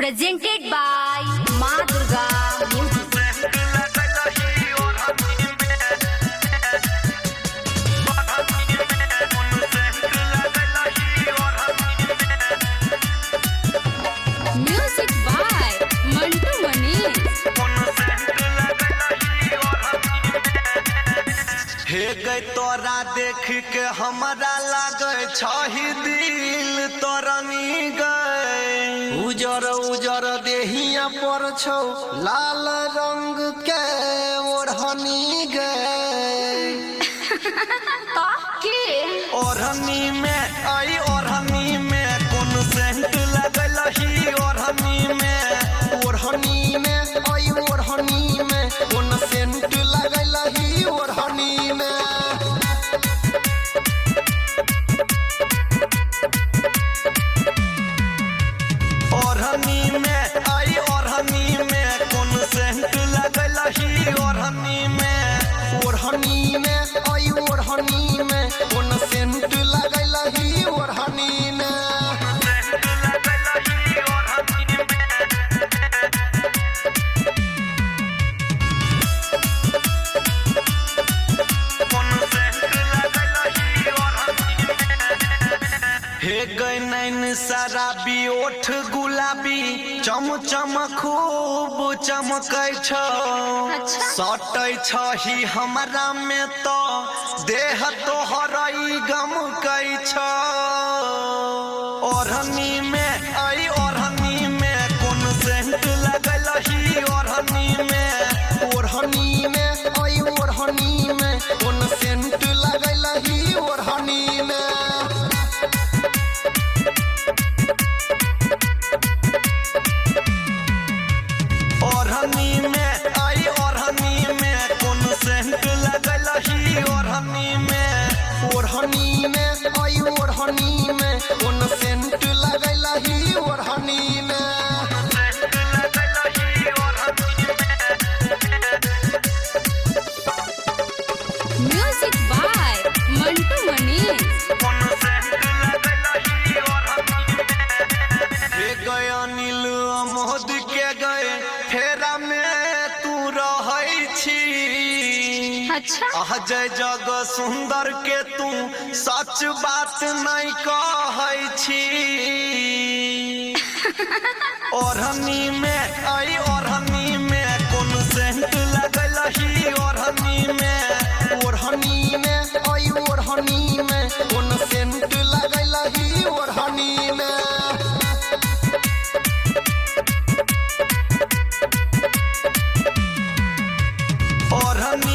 presented by Ma Durga Music. Music by Mantu Manish. हे गई तोरा देख के हमारा लागे छही दिल तोरनी गए उजर उजर देहिया पर छौ लाल रंग के ओढ़नी गए ओढ़नी में आई ओढ़नी में कौन सेंट लगल ही ओढ़नी में आई ओढ़नी में कौन सेंट लगल ही ओढ़नी में ओढ़नी में आई ओढ़नी में कौन सेंट लगल ही ओढ़नी में आई ओढ़नी में कौन सेंट लगल ही ओढ़नी में हे गई नैन शराबी ओठ गुलाबी चम चम खूब चमकै छौ सटै छही हमरा में तो देह तोहरई गमकै छौ ओढ़नी में आई ओढ़नी में कौन सेंट लगल ही ओढ़नी में आई ओढ़नी में कौन सेंट लगल ही ओढ़नी में ओढ़नी में आई ओढ़नी में कौन सेंट लगल ही ओढ़नी में आई ओढ़नी में कौन सेंट लगल ही ओढ़नी में Music by Mantu Manish. गए अनिल अमोद के गए फेरा में तू रहै छी अजय जग सुंदर के तू सच बात नहीं कहै छी ओढ़नी में आई ओढ़नी में कौन सेंट लगल ही ओढ़नी में आई ओढ़नी में कौन सेंट लगल ही ओढ़नी में ओढ़नी